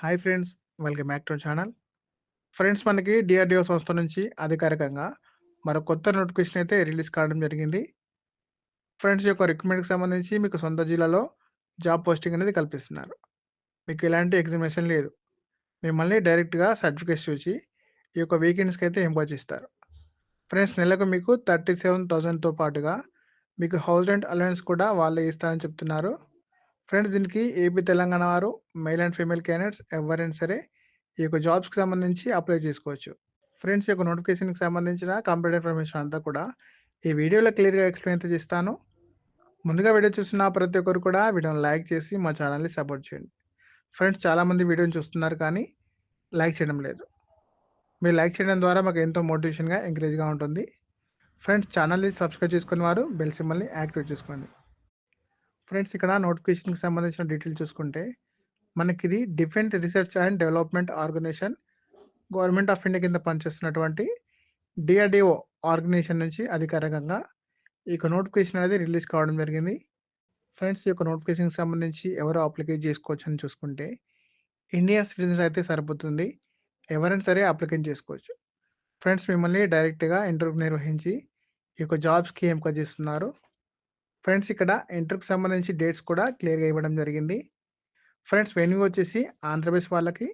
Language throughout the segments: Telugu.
Hi friends, welcome back to channel. Friends, మనకి డిఆర్‌డిఓ సంస్థ నుంచి అధికారికంగా మరో కొత్త నోటిఫికేషన్ అయితే రిలీజ్ కావడం జరిగింది. ఫ్రెండ్స్, ఈ యొక్క రిక్రూట్‌మెంట్‌కి సంబంధించి మీకు సొంత జిల్లాలో జాబ్ పోస్టింగ్ అనేది కల్పిస్తున్నారు. మీకు ఎలాంటి ఎగ్జామినేషన్ లేదు. మిమ్మల్ని డైరెక్ట్‌గా సర్టిఫికేట్స్ చూసి ఈ యొక్క వేకెన్సీకి అయితే ఎంపిక చేస్తారు. ఫ్రెండ్స్, నెలకు మీకు 37,000తో పాటుగా మీకు హౌస్ రెంట్ అలవెన్స్ కూడా వాళ్ళే ఇస్తారని చెప్తున్నారు. ఫ్రెండ్స్, దీనికి ఏపీ, తెలంగాణ వారు మెయిల్ అండ్ ఫీమేల్ క్యాండిడేట్స్ ఎవరైనా సరే ఈ యొక్క జాబ్స్‌కి సంబంధించి అప్లై చేసుకోవచ్చు. ఫ్రెండ్స్, ఈ యొక్క నోటిఫికేషన్‌కి సంబంధించిన కంప్లీట్ ఇన్ఫర్మేషన్ అంతా కూడా ఈ వీడియోలో క్లియర్‌గా ఎక్స్‌ప్లెయిన్ అయితే చేస్తాను. ముందుగా వీడియో చూస్తున్న ప్రతి ఒక్కరు కూడా వీడియోని లైక్ చేసి మా ఛానల్‌ని సపోర్ట్ చేయండి. ఫ్రెండ్స్, చాలామంది వీడియోని చూస్తున్నారు కానీ లైక్ చేయడం లేదు. మీరు లైక్ చేయడం ద్వారా మాకు ఎంతో మోటివేషన్‌గా, ఎంకరేజ్‌గా ఉంటుంది. ఫ్రెండ్స్, ఛానల్‌ని సబ్స్క్రైబ్ చేసుకున్న వారు బెల్ సింబల్‌ని యాక్టివేట్ చేసుకోండి. ఫ్రెండ్స్, ఇక్కడ నోటిఫికేషన్‌కి సంబంధించిన డీటెయిల్స్ చూసుకుంటే మనకిది defence research and development organisation government of India కింద పనిచేస్తున్నటువంటి డిఆర్‌డిఓ ఆర్గనైజేషన్ నుంచి అధికారికంగా ఈ యొక్క నోటిఫికేషన్ అనేది రిలీజ్ కావడం జరిగింది. ఫ్రెండ్స్, ఈ యొక్క నోటిఫికేషన్‌కి సంబంధించి ఎవరు అప్లికే చేసుకోవచ్చని చూసుకుంటే ఇండియన్ సిటిజన్స్ అయితే సరిపోతుంది. ఎవరైనా సరే అప్లికేషన్ చేసుకోవచ్చు. ఫ్రెండ్స్, మిమ్మల్ని డైరెక్ట్‌గా ఇంటర్వ్యూ నిర్వహించి ఈ యొక్క జాబ్స్‌కి ఎంపిక చేస్తున్నారు. ఫ్రెండ్స్, ఇక్కడ ఇంటర్వ్యూకి సంబంధించి డేట్స్ కూడా క్లియర్‌గా ఇవ్వడం జరిగింది. ఫ్రెండ్స్, వెన్యూ వచ్చేసి ఆంధ్రప్రదేశ్ వాళ్ళకి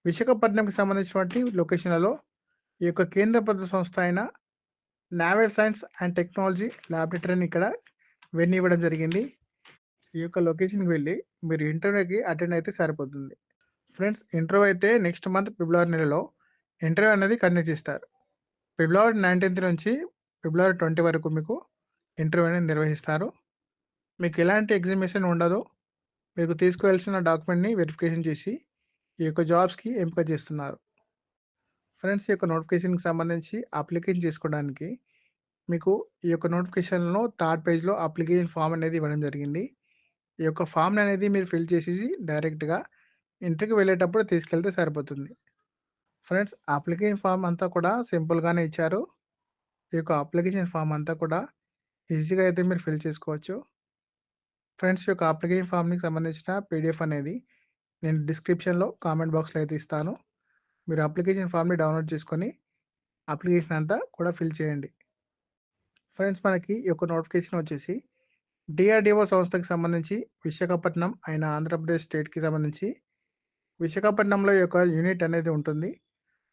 విశాఖపట్నంకి సంబంధించినటువంటి లొకేషన్‌లలో ఈ యొక్క కేంద్ర ప్రభుత్వ సంస్థ అయిన నావల్ సైన్స్ అండ్ టెక్నాలజీ ల్యాబొరేటరీని ఇక్కడ వెన్యూ ఇవ్వడం జరిగింది. ఈ యొక్క లొకేషన్‌కి వెళ్ళి మీరు ఇంటర్వ్యూకి అటెండ్ అయితే సరిపోతుంది. ఫ్రెండ్స్, ఇంటర్వ్యూ అయితే నెక్స్ట్ మంత్ ఫిబ్రవరి నెలలో ఇంటర్వ్యూ అనేది కండక్ట్ చేస్తారు. ఫిబ్రవరి 19 నుంచి ఫిబ్రవరి 20 వరకు మీకు ఇంటర్వ్యూ అనేది నిర్వహిస్తారు. మీకు ఎలాంటి ఎగ్జామినేషన్ ఉండదు. మీకు తీసుకువెళ్ళాల్సిన డాక్యుమెంట్‌ని వెరిఫికేషన్ చేసి ఈ యొక్క జాబ్స్‌కి ఎంపిక చేస్తున్నారు. ఫ్రెండ్స్, ఈ యొక్క నోటిఫికేషన్‌కి సంబంధించి అప్లికేషన్ చేసుకోవడానికి మీకు ఈ యొక్క నోటిఫికేషన్‌లో థర్డ్ పేజ్‌లో అప్లికేషన్ ఫామ్ అనేది ఇవ్వడం జరిగింది. ఈ యొక్క ఫామ్‌ని అనేది మీరు ఫిల్ చేసేసి డైరెక్ట్‌గా ఇంటర్వ్యూకి వెళ్ళేటప్పుడు తీసుకెళ్తే సరిపోతుంది. ఫ్రెండ్స్, అప్లికేషన్ ఫామ్ అంతా కూడా సింపుల్‌గానే ఇచ్చారు. ఈ యొక్క అప్లికేషన్ ఫామ్ అంతా కూడా ఈజీగా అయితే మీరు ఫిల్ చేసుకోవచ్చు. ఫ్రెండ్స్, ఈ యొక్క అప్లికేషన్ ఫామ్‌కి సంబంధించిన పీడీఎఫ్ అనేది నేను డిస్క్రిప్షన్‌లో, కామెంట్ బాక్స్‌లో అయితే ఇస్తాను. మీరు అప్లికేషన్ ఫామ్‌ని డౌన్‌లోడ్ చేసుకొని అప్లికేషన్ అంతా కూడా ఫిల్ చేయండి. ఫ్రెండ్స్, మనకి ఈ యొక్క నోటిఫికేషన్ వచ్చేసి డిఆర్‌డిఓ సంస్థకి సంబంధించి విశాఖపట్నం అయిన ఆంధ్రప్రదేశ్ స్టేట్‌కి సంబంధించి విశాఖపట్నంలో ఈ యొక్క యూనిట్ అనేది ఉంటుంది.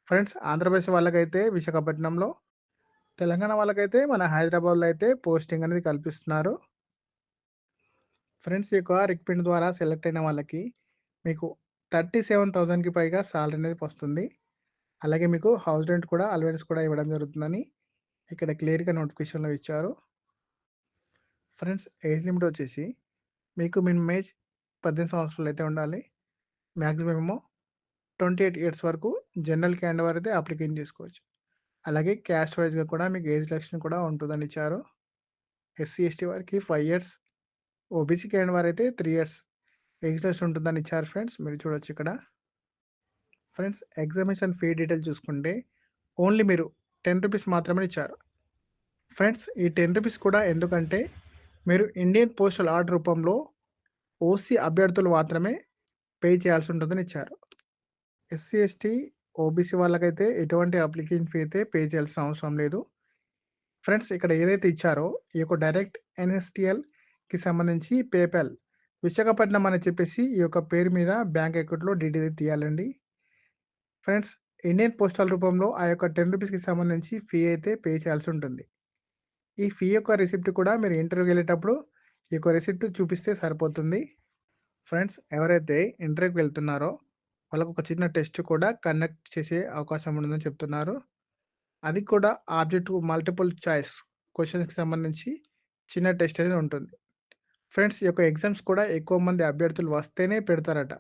ఫ్రెండ్స్, ఆంధ్రప్రదేశ్ వాళ్ళకైతే విశాఖపట్నంలో, తెలంగాణ వాళ్ళకైతే మన హైదరాబాద్‌లో అయితే పోస్టింగ్ అనేది కల్పిస్తున్నారు. ఫ్రెండ్స్, ఈ యొక్క రిక్రూట్‌మెంట్ ద్వారా సెలెక్ట్ అయిన వాళ్ళకి మీకు 37,000కి పైగా సాలరీ అనేది వస్తుంది. అలాగే మీకు హౌస్ రెంట్ కూడా అలవెన్స్ కూడా ఇవ్వడం జరుగుతుందని ఇక్కడ క్లియర్‌గా నోటిఫికేషన్‌లో ఇచ్చారు. ఫ్రెండ్స్, ఏజ్ లిమిట్ వచ్చేసి మీకు మినిమం ఏజ్ 18 సంవత్సరాలు అయితే ఉండాలి. మాక్సిమం ఏమో 28 ఇయర్స్ వరకు జనరల్ క్యాండిడేట్ వారైతే అప్లికేషన్ చేసుకోవచ్చు. అలాగే క్యాస్ట్ వైస్‌గా కూడా మీకు ఏజ్ రిలాక్సేషన్ కూడా ఉంటుందని ఇచ్చారు. ఎస్సీ, ఎస్టీ వారికి 5 ఇయర్స్, ఓబీసీ క్యాండిడేట్ వారైతే 3 ఇయర్స్ ఏజ్ రిలాక్సేషన్ ఉంటుందని ఇచ్చారు ఫ్రెండ్స్. మీరు చూడొచ్చు ఇక్కడ. ఫ్రెండ్స్, ఎగ్జామినేషన్ ఫీ డీటెయిల్ చూసుకుంటే ఓన్లీ మీరు రూ. 10 మాత్రమే ఇచ్చారు. ఫ్రెండ్స్, ఈ రూ. 10 కూడా ఎందుకంటే మీరు ఇండియన్ పోస్టల్ ఆర్డర్ రూపంలో ఓసీ అభ్యర్థులు మాత్రమే పే చేయాల్సి ఉంటుందని ఇచ్చారు. ఎస్సీ, ఎస్టీ, ఓబీసీ వాళ్ళకైతే ఎటువంటి అప్లికేషన్ ఫీ అయితే పే చేయాల్సిన అవసరం లేదు. ఫ్రెండ్స్, ఇక్కడ ఏదైతే ఇచ్చారో ఈ యొక్క డైరెక్ట్ ఎన్ఎస్టీఎల్‌కి సంబంధించి పేపాల్ విశాఖపట్నం అని చెప్పేసి ఈ యొక్క పేరు మీద బ్యాంక్ అకౌంట్‌లో డీటెయిల్ తీయాలండి. ఫ్రెండ్స్, ఇండియన్ పోస్టల్ రూపంలో ఆ యొక్క రూ. 10కి సంబంధించి ఫీ అయితే పే చేయాల్సి ఉంటుంది. ఈ ఫీ యొక్క రిసిప్ట్ కూడా మీరు ఇంటర్వ్యూకి వెళ్ళేటప్పుడు ఈ యొక్క రిసిప్ట్ చూపిస్తే సరిపోతుంది. ఫ్రెండ్స్, ఎవరైతే ఇంటర్వ్యూకి వెళ్తున్నారో వాళ్ళకు ఒక చిన్న టెస్ట్ కూడా కండక్ట్ చేసే అవకాశం ఉంటుందని చెప్తున్నారు. అది కూడా ఆబ్జెక్టివ్ మల్టిపుల్ చాయిస్ క్వెషన్స్‌కి సంబంధించి చిన్న టెస్ట్ అనేది ఉంటుంది. ఫ్రెండ్స్, ఈ యొక్క ఎగ్జామ్స్ కూడా ఎక్కువ మంది అభ్యర్థులు వస్తేనే పెడతారట.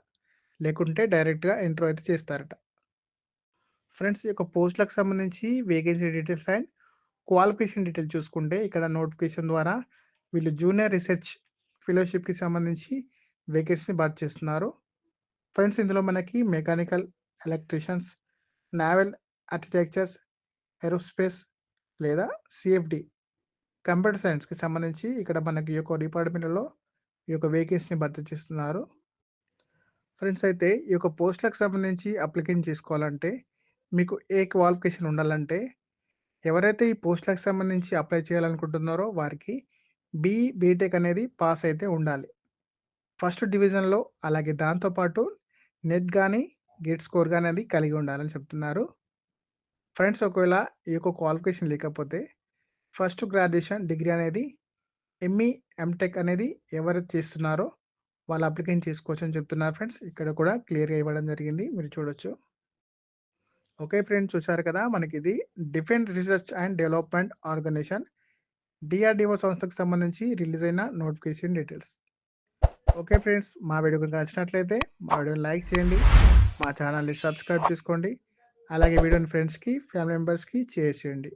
లేకుంటే డైరెక్ట్‌గా ఇంటర్వ్యూ అయితే చేస్తారట. ఫ్రెండ్స్, ఈ యొక్క పోస్ట్‌లకు సంబంధించి vacancy details and qualification details చూసుకుంటే ఇక్కడ నోటిఫికేషన్ ద్వారా వీళ్ళు జూనియర్ రీసెర్చ్ ఫెలోషిప్‌కి సంబంధించి వేకెన్సీని భర్తీ చేస్తున్నారు. ఫ్రెండ్స్, ఇందులో మనకి mechanical, electricians, naval architectures, aerospace లేదా సీఎఫ్‌డి, కంప్యూటర్ సైన్స్‌కి సంబంధించి ఇక్కడ మనకి ఈ యొక్క డిపార్ట్మెంట్‌లో ఈ యొక్క వేకెన్సీని భర్తీ చేస్తున్నారు. ఫ్రెండ్స్ అయితే ఈ యొక్క పోస్ట్‌లకు సంబంధించి అప్లికేషన్ చేసుకోవాలంటే, మీకు ఏ క్వాలిఫికేషన్ ఉండాలంటే, ఎవరైతే ఈ పోస్ట్‌లకు సంబంధించి అప్లై చేయాలనుకుంటున్నారో వారికి బీటెక్ అనేది పాస్ అయితే ఉండాలి. ఫస్ట్ డివిజన్‌లో అలాగే దాంతో పాటు నెట్ గాని, గేట్ స్కోర్ గాని అది కలిగి ఉండాలని చెప్తున్నారు. ఫ్రెండ్స్ ఒకవేళ ఈ యొక్క క్వాలిఫికేషన్ లేకపోతే ఫస్ట్ గ్రాడ్యుయేషన్ డిగ్రీ అనేది ఎంఈ, ఎంటెక్ అనేది ఎవరైతే చేస్తున్నారో వాళ్ళు అప్లికేషన్ చేసుకోవచ్చని చెప్తున్నారు ఫ్రెండ్స్. ఇక్కడ కూడా క్లియర్‌గా ఇవ్వడం జరిగింది. మీరు చూడొచ్చు. ఓకే ఫ్రెండ్స్, చూసారు కదా! మనకిది defence research and development organisation DRDO సంస్థకు సంబంధించి రిలీజ్ అయిన నోటిఫికేషన్ డీటెయిల్స్. ఓకే ఫ్రెండ్స్, మా వీడియో గనుక నచ్చినట్లయితే మా వీడియోని లైక్ చేయండి. మా ఛానల్‌ని సబ్స్క్రైబ్ చేసుకోండి. అలాగే వీడియోని ఫ్రెండ్స్‌కి, ఫ్యామిలీ మెంబర్స్‌కి షేర్ చేయండి.